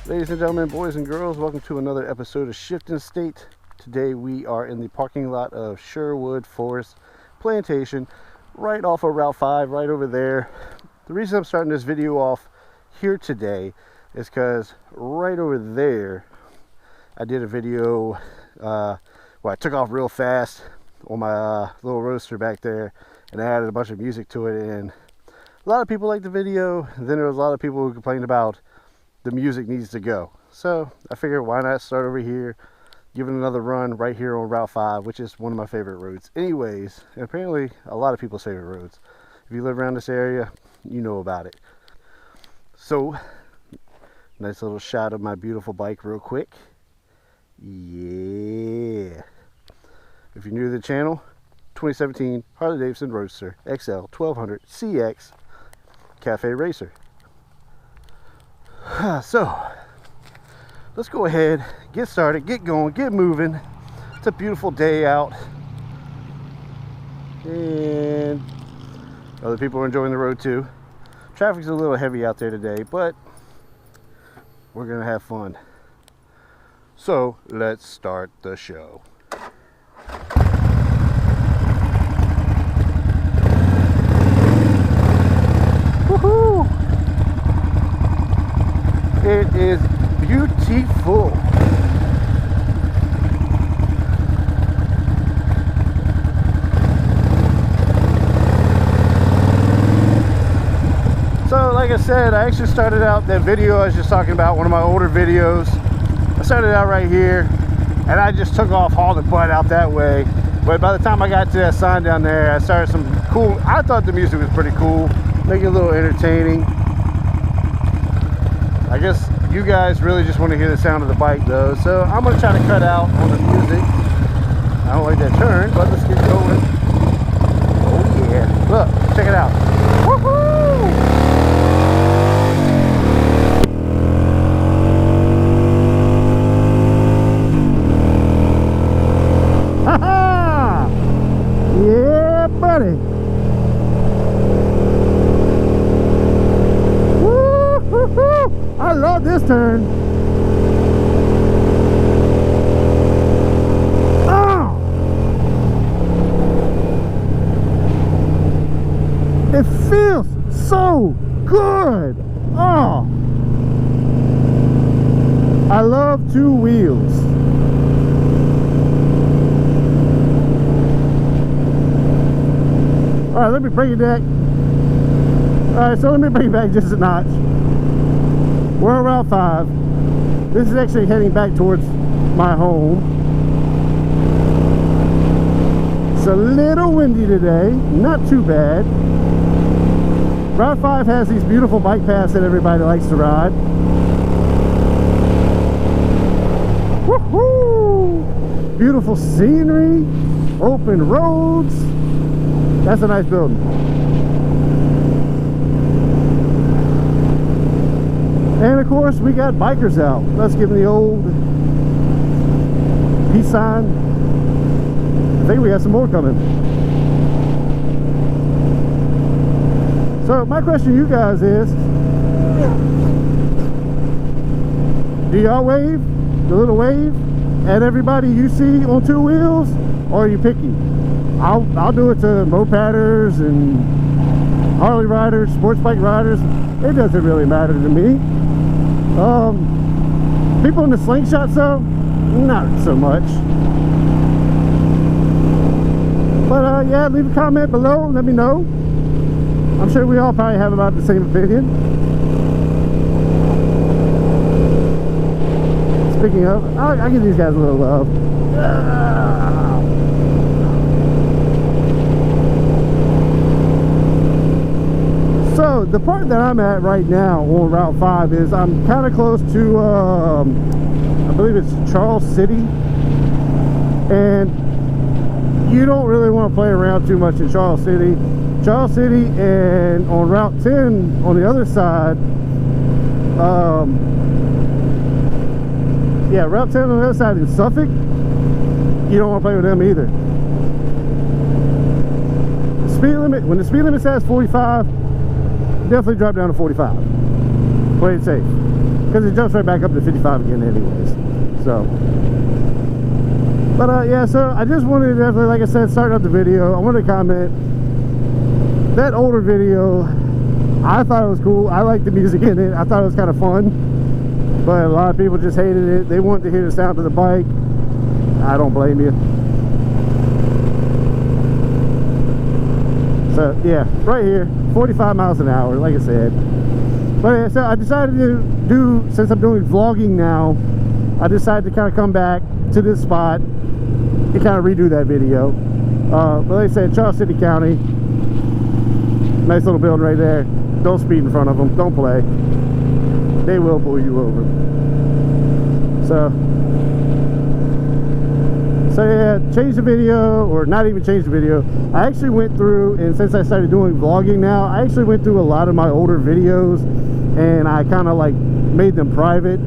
Ladies and gentlemen, boys and girls, welcome to another episode of Shifting State. Today we are in the parking lot of Sherwood Forest Plantation, right off of Route 5, right over there. The reason I'm starting this video off here today is because right over there, I did a video where I took off real fast on my little roadster back there, and I added a bunch of music to it, and a lot of people liked the video. And then there was a lot of people who complained about the music needs to go. So I figured, why not start over here, give it another run right here on Route 5, which is one of my favorite roads anyways, and apparently a lot of people's favorite roads. If you live around this area, you know about it. So nice little shot of my beautiful bike real quick. Yeah. If you're new to the channel, 2017 Harley Davidson Roadster XL 1200 CX Cafe Racer. So let's go ahead, get started, get going, get moving. It's a beautiful day out, and other people are enjoying the road too. Traffic's a little heavy out there today, but we're gonna have fun. So let's start the show. Woohoo! It is beautiful. So like I said, I actually started out that video I was just talking about, one of my older videos. I started out right here and I just took off hauling butt out that way. But by the time I got to that sign down there, I started some cool, I thought the music was pretty cool, make it a little entertaining. I guess you guys really just want to hear the sound of the bike though, so I'm going to try to cut out on the music. I don't like that turn, but let's get going. Oh yeah, look, check it out. Woohoo! Ha-ha! Yeah, buddy. I love this turn. Oh! It feels so good. Oh! I love two wheels. Alright, let me bring it back. Alright, so let me bring it back just a notch. We're on Route 5. This is actually heading back towards my home. It's a little windy today, not too bad. Route 5 has these beautiful bike paths that everybody likes to ride. Woohoo! Beautiful scenery, open roads. That's a nice building. And of course, we got bikers out. Let's give them the old peace sign. I think we have some more coming. So my question to you guys is, do y'all wave, the little wave, at everybody you see on two wheels, or are you picky? I'll do it to mopeders and Harley riders, sports bike riders. It doesn't really matter to me. People in the slingshots though, not so much. But yeah, leave a comment below, let me know. I'm sure we all probably have about the same opinion. Speaking of, I'll give these guys a little love. So the part that I'm at right now on Route 5 is I'm kind of close to I believe it's Charles City, and you don't really want to play around too much in Charles City. And on Route 10 on the other side, yeah, Route 10 on the other side in Suffolk, you don't want to play with them either. Speed limit, when the speed limit says 45, definitely drop down to 45. Play it safe. because it jumps right back up to 55 again anyways. So, but yeah, so I just wanted to definitely, like I said, start out the video. I wanted to comment that older video. I thought it was cool. I liked the music in it. I thought it was kind of fun, but a lot of people just hated it. They wanted to hear the sound of the bike. I don't blame you. So yeah, right here, 45 miles an hour, like I said. But yeah, so I decided to do, since I'm doing vlogging now, I decided to kind of come back to this spot and kind of redo that video. But like I said, Charles City County, nice little building right there. Don't speed in front of them. Don't play. They will pull you over. So yeah, change the video, or not even change the video. I actually went through, and since I started doing vlogging now, I actually went through a lot of my older videos, and I kind of like made them private.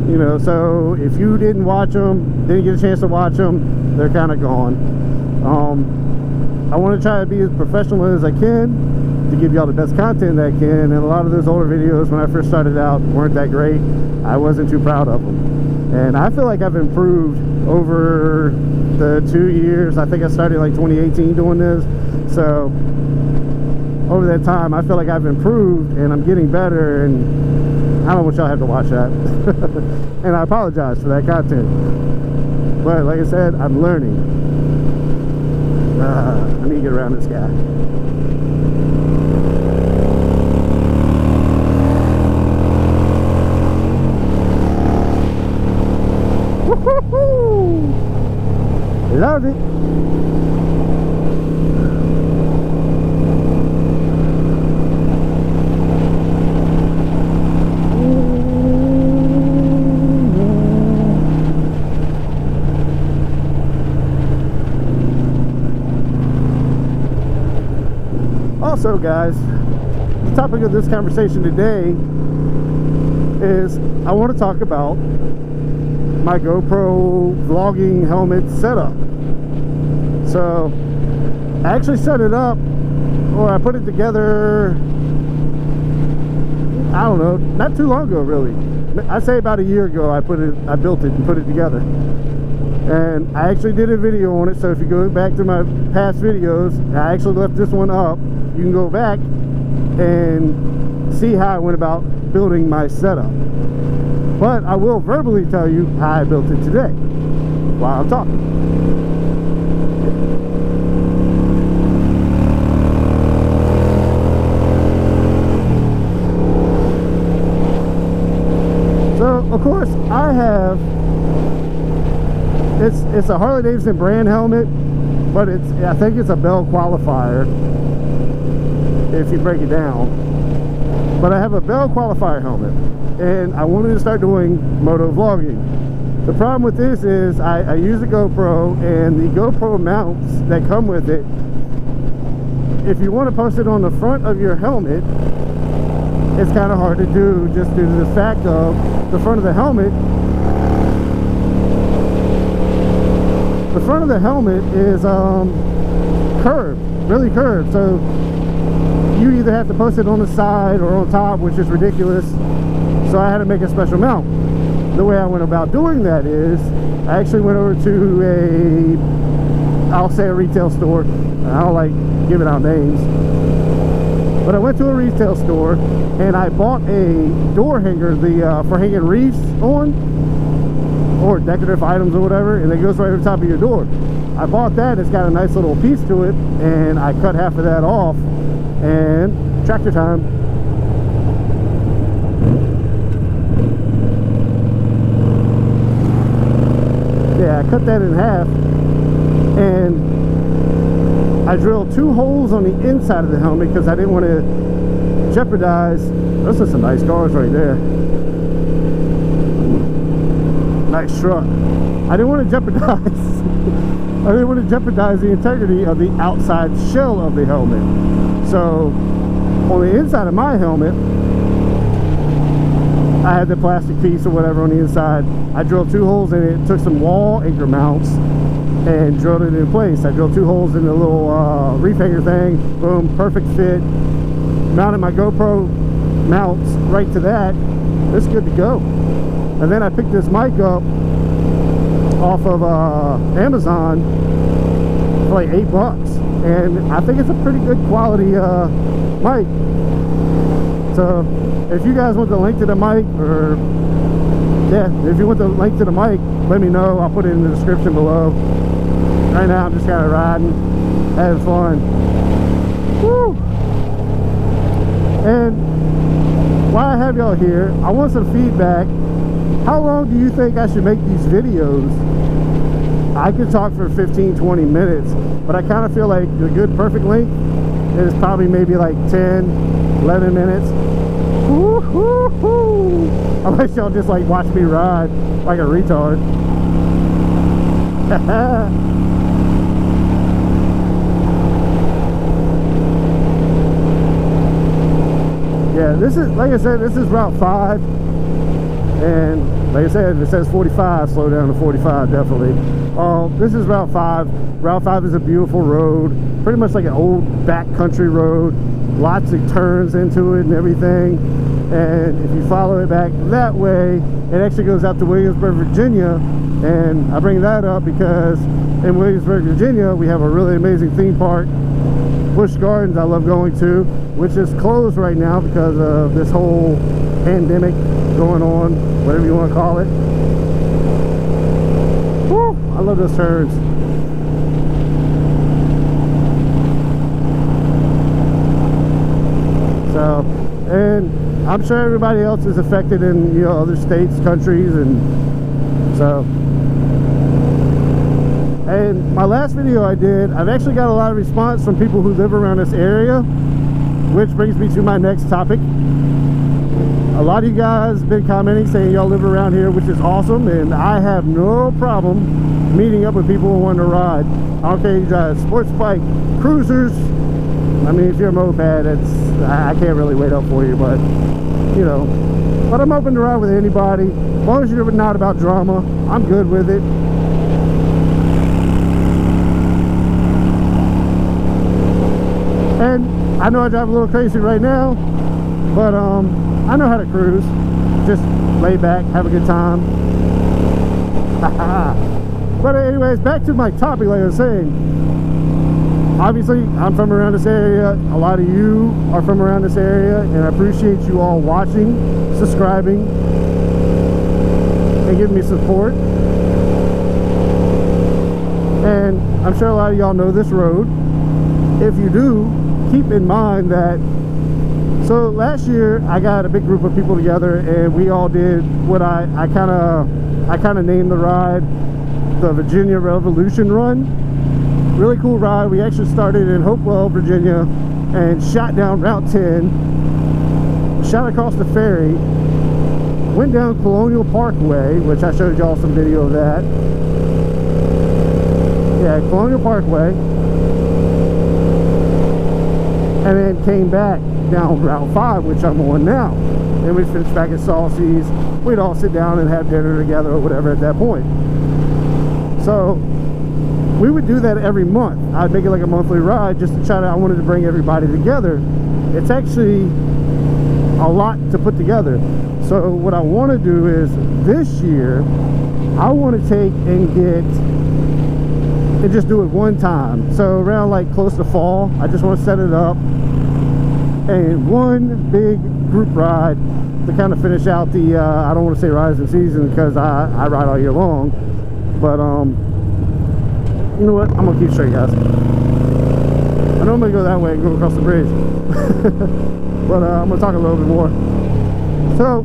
You know, so if you didn't watch them, didn't get a chance to watch them, they're kind of gone. I want to try to be as professional as I can to give y'all the best content that I can, and a lot of those older videos when I first started out weren't that great. I wasn't too proud of them, and I feel like I've improved over the 2 years. I think I started like 2018 doing this, so over that time I feel like I've improved and I'm getting better, and I don't want y'all to have to watch that. And I apologize for that content, but like I said, I'm learning. Let me get around this guy. Woohoo! Love it. Also, guys, the topic of this conversation today is I want to talk about my GoPro vlogging helmet setup. So I actually set it up, or I put it together, I don't know, not too long ago really. I'd say about a year ago I built it and put it together. And I actually did a video on it, so if you go back to my past videos, I actually left this one up. You can go back and see how I went about building my setup. But I will verbally tell you how I built it today while I'm talking. So of course I have, it's a Harley Davidson brand helmet, but I think it's a Bell qualifier if you break it down. But I have a Bell qualifier helmet, and I wanted to start doing moto vlogging. The problem with this is I use the GoPro, and the GoPro mounts that come with it, if you want to post it on the front of your helmet, it's kind of hard to do, just due to the fact of the front of the helmet. The front of the helmet is curved, really curved, so you either have to post it on the side or on top, which is ridiculous. So I had to make a special mount. The way I went about doing that is I actually went over to I'll say a retail store. I don't like giving out names, but I went to a retail store and I bought a door hanger, for hanging wreaths on, or decorative items or whatever, and it goes right over the top of your door. I bought that. It's got a nice little piece to it, and I cut half of that off. And tractor time. Yeah, I cut that in half, and I drilled 2 holes on the inside of the helmet because I didn't want to jeopardize. Those are some nice cars right there. Nice truck. I didn't want to jeopardize I didn't want to jeopardize the integrity of the outside shell of the helmet. So on the inside of my helmet, I had the plastic piece or whatever on the inside. I drilled 2 holes in it, took some wall anchor mounts and drilled it in place. I drilled 2 holes in the little reef hanger thing. Boom, perfect fit. Mounted my GoPro mounts right to that, it's good to go. And then I picked this mic up off of Amazon for like $8, and I think it's a pretty good quality mic. So if you guys want the link to the mic, or yeah, if you want the link to the mic, let me know. I'll put it in the description below. Right now I'm just kind of riding, having fun. Woo! And while I have y'all here, I want some feedback. How long do you think I should make these videos? I could talk for 15-20 minutes, but I kind of feel like the good perfect length is probably maybe like 10-11 minutes. Woo-hoo-hoo! Unless y'all just like watch me ride like a retard. Yeah, this is, like I said, this is Route 5, and like I said, it says 45, slow down to 45, definitely. This is Route 5. Route 5 is a beautiful road, pretty much like an old backcountry road, lots of turns into it and everything. And if you follow it back that way, it actually goes out to Williamsburg, Virginia. And I bring that up because in Williamsburg, Virginia, we have a really amazing theme park, Busch Gardens, I love going to, which is closed right now because of this whole pandemic going on, whatever you want to call it. Woo, I love those turns. So, and I'm sure everybody else is affected in, you know, other states, countries, and so. And my last video I did, I've actually got a lot of response from people who live around this area, which brings me to my next topic. A lot of you guys have been commenting saying y'all live around here, which is awesome, and I have no problem meeting up with people who want to ride. I don't care if you drive sports bike, cruisers. I mean, if you're a moped, I can't really wait up for you, but you know. But I'm open to ride with anybody, as long as you're not about drama. I'm good with it. And I know I drive a little crazy right now, but I know how to cruise. Just lay back, have a good time. But anyways, back to my topic, like I was saying. Obviously, I'm from around this area. A lot of you are from around this area, and I appreciate you all watching, subscribing, and giving me support. And I'm sure a lot of y'all know this road. If you do, keep in mind that, so last year I got a big group of people together, and we all did what I kind of named the ride the Virginia Revolution Run. Really cool ride. We actually started in Hopewell, Virginia, and shot down Route 10, shot across the ferry, went down Colonial Parkway, which I showed y'all some video of that. Yeah, Colonial Parkway. And then came back down Route 5, which I'm on now. Then we finished back at Saucy's. We'd all sit down and have dinner together or whatever at that point. So we would do that every month. I'd make it like a monthly ride just to try to, I wanted to bring everybody together. It's actually a lot to put together. So what I want to do is, this year, I want to take and get, and just do it one time. So around like close to fall, I just want to set it up. And one big group ride to kind of finish out the, I don't want to say rising season because I ride all year long. But, you know what? I'm going to keep straight, guys. I know I'm going to go that way and go across the bridge. But I'm going to talk a little bit more. So,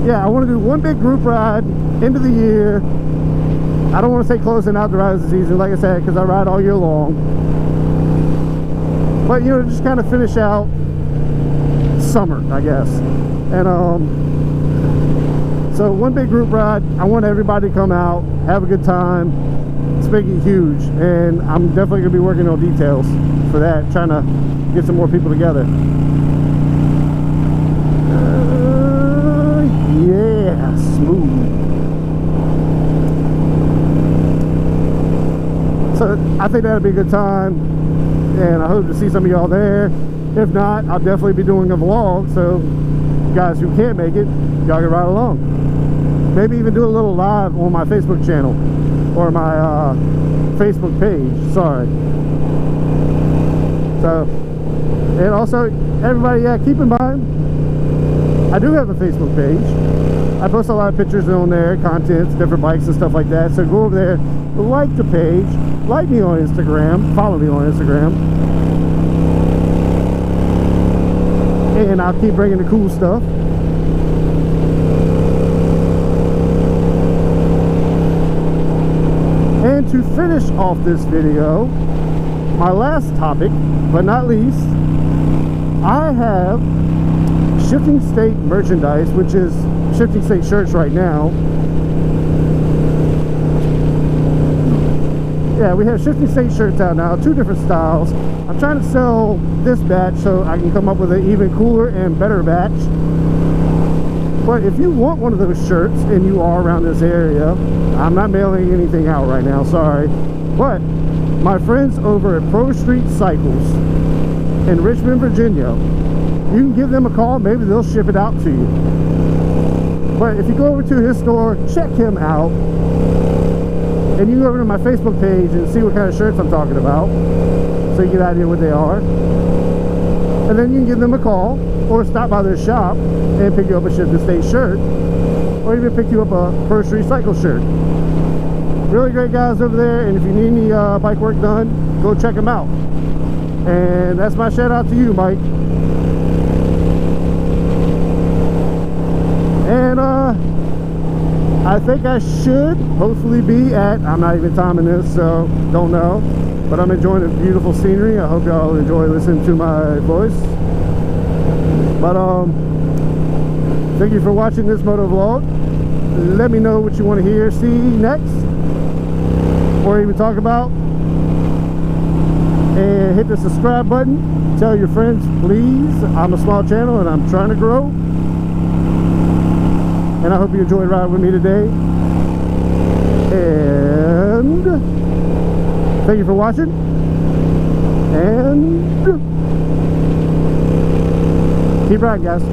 yeah, I want to do one big group ride into the year. I don't want to say closing out the rising season, like I said, because I ride all year long. But, you know, just kind of finish out summer, I guess. And, so one big group ride. I want everybody to come out, have a good time. It's making huge, and I'm definitely going to be working on details for that, trying to get some more people together. Yeah, smooth. So I think that'll be a good time, and I hope to see some of y'all there. If not, I'll definitely be doing a vlog, so you guys who can't make it, y'all can ride along. Maybe even do a little live on my Facebook channel or my Facebook page. Sorry. So, and also, everybody, yeah, keep in mind, I do have a Facebook page. I post a lot of pictures on there, contents, different bikes and stuff like that. So go over there, like the page, like me on Instagram, follow me on Instagram, and I'll keep bringing the cool stuff. And to finish off this video, my last topic, but not least, I have Shifting State merchandise, which is Shifting State shirts right now. Yeah, we have Shifting State shirts out now, 2 different styles. I'm trying to sell this batch so I can come up with an even cooler and better batch. But if you want one of those shirts and you are around this area, I'm not mailing anything out right now, sorry. But my friends over at Pro Street Cycles in Richmond, Virginia, you can give them a call, maybe they'll ship it out to you. But if you go over to his store, check him out, and you can go over to my Facebook page and see what kind of shirts I'm talking about, so you get an idea what they are. And then you can give them a call, or stop by their shop and pick you up a Shifting State shirt, or even pick you up a Pro Street Cycle shirt. Really great guys over there, and if you need any bike work done, go check them out. And that's my shout out to you, Mike. And I think I should hopefully be at, I'm not even timing this, so don't know, but I'm enjoying the beautiful scenery. I hope y'all enjoy listening to my voice. But thank you for watching this motovlog. Let me know what you want to hear, see next, or even talk about. And hit the subscribe button. Tell your friends, please. I'm a small channel and I'm trying to grow. And I hope you enjoyed riding with me today. And thank you for watching. And keep riding, guys.